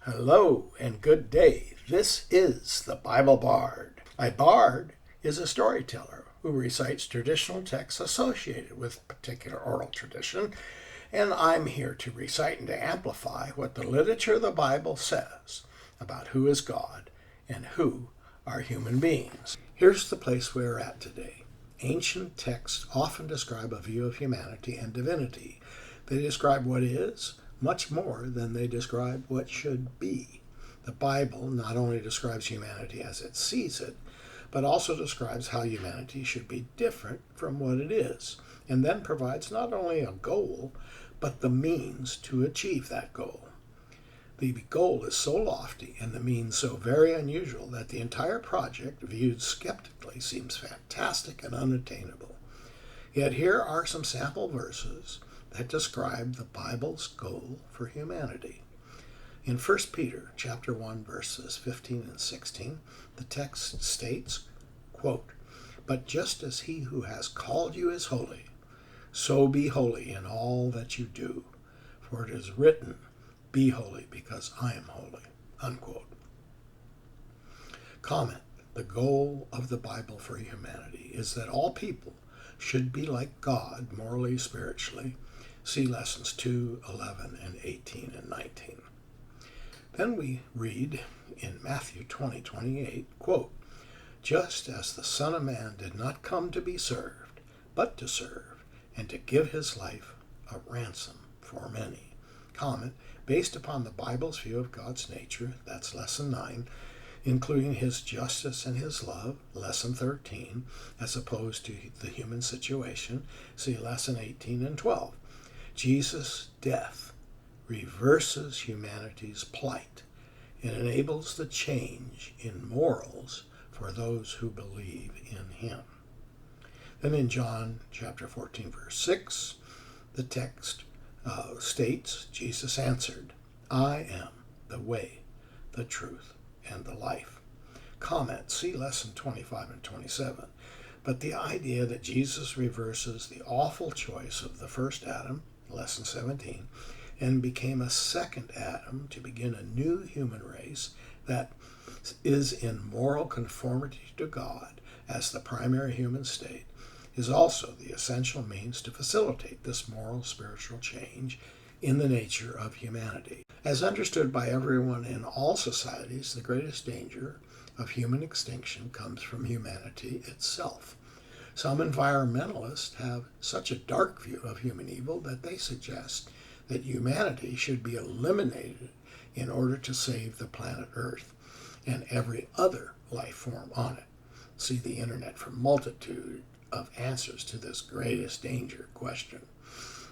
Hello and good day. This is the BibleBard. A bard is a storyteller who recites traditional texts associated with a particular oral tradition, and I'm here to recite and to amplify what the literature of the Bible says about who is God and who are human beings. Here's the place we're at today. Ancient texts often describe a view of humanity and divinity. They describe what is much more than they describe what should be. The Bible not only describes humanity as it sees it, but also describes how humanity should be different from what it is, and then provides not only a goal, but the means to achieve that goal. The goal is so lofty and the means so very unusual that the entire project, viewed skeptically, seems fantastic and unattainable. Yet here are some sample verses that describe the Bible's goal for humanity. In 1 Peter chapter 1, verses 15 and 16, the text states, quote, "But just as he who has called you is holy, so be holy in all that you do. For it is written, be holy because I am holy." Unquote. Comment: the goal of the Bible for humanity is that all people should be like God morally, spiritually. See lessons 2, 11, and 18 and 19. Then we read in Matthew 20:28, quote, "Just as the Son of Man did not come to be served, but to serve, and to give his life a ransom for many." Comment: based upon the Bible's view of God's nature, that's lesson 9, including his justice and his love, lesson 13, as opposed to the human situation, see lesson 18 and 12. Jesus' death reverses humanity's plight and enables the change in morals for those who believe in him. Then in John chapter 14, verse 6, the text states, Jesus answered, "I am the way, the truth, and the life." Comment: see lesson 25 and 27. But the idea that Jesus reverses the awful choice of the first Adam, lesson 17, and became a second Adam to begin a new human race that is in moral conformity to God as the primary human state, is also the essential means to facilitate this moral spiritual change in the nature of humanity. As understood by everyone in all societies, the greatest danger of human extinction comes from humanity itself. Some environmentalists have such a dark view of human evil that they suggest that humanity should be eliminated in order to save the planet Earth and every other life form on it. See the internet for a multitude of answers to this greatest danger question.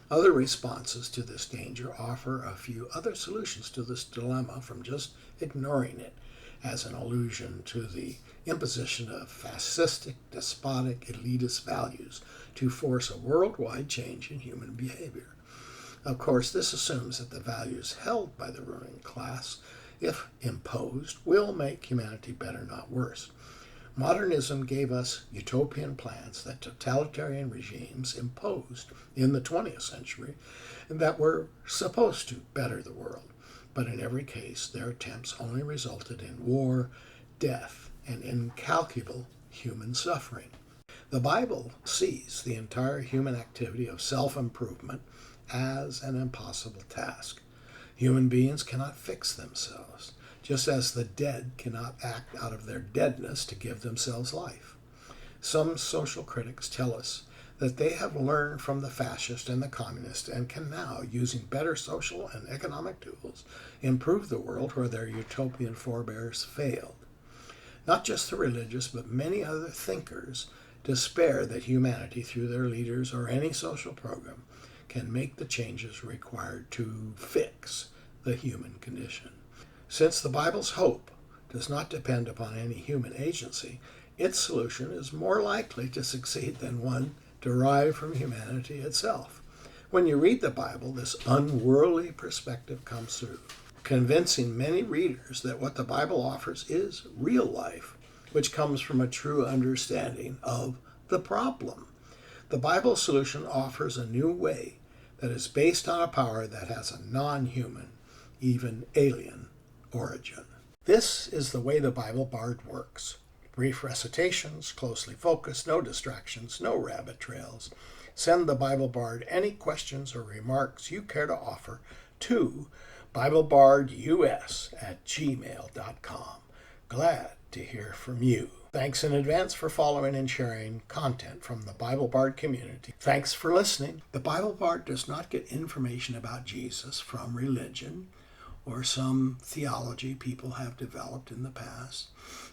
Other responses to this danger offer a few other solutions to this dilemma from just ignoring it as an allusion to the imposition of fascistic, despotic, elitist values to force a worldwide change in human behavior. Of course, this assumes that the values held by the ruling class, if imposed, will make humanity better, not worse. Modernism gave us utopian plans that totalitarian regimes imposed in the 20th century and that were supposed to better the world. But in every case, their attempts only resulted in war, death, and incalculable human suffering. The Bible sees the entire human activity of self-improvement as an impossible task. Human beings cannot fix themselves, just as the dead cannot act out of their deadness to give themselves life. Some social critics tell us that they have learned from the fascist and the communist and can now, using better social and economic tools, improve the world where their utopian forebears failed. Not just the religious, but many other thinkers despair that humanity, through their leaders or any social program, can make the changes required to fix the human condition. Since the Bible's hope does not depend upon any human agency, its solution is more likely to succeed than one derived from humanity itself. When you read the Bible, this unworldly perspective comes through, convincing many readers that what the Bible offers is real life, which comes from a true understanding of the problem. The Bible solution offers a new way that is based on a power that has a non-human, even alien, origin. This is the way the BibleBard works. Brief recitations, closely focused, no distractions, no rabbit trails. Send the BibleBard any questions or remarks you care to offer to BibleBardUS@gmail.com. Glad to hear from you. Thanks in advance for following and sharing content from the BibleBard community. Thanks for listening. The BibleBard does not get information about Jesus from religion or some theology people have developed in the past.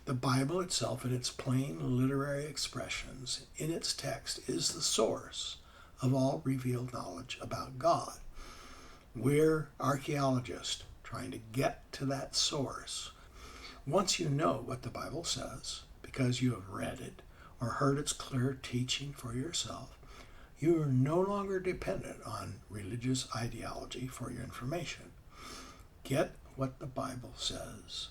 The Bible itself, in its plain literary expressions, in its text, is the source of all revealed knowledge about God. We're archaeologists trying to get to that source. Once you know what the Bible says, because you have read it or heard its clear teaching for yourself, you are no longer dependent on religious ideology for your information. Get what the Bible says.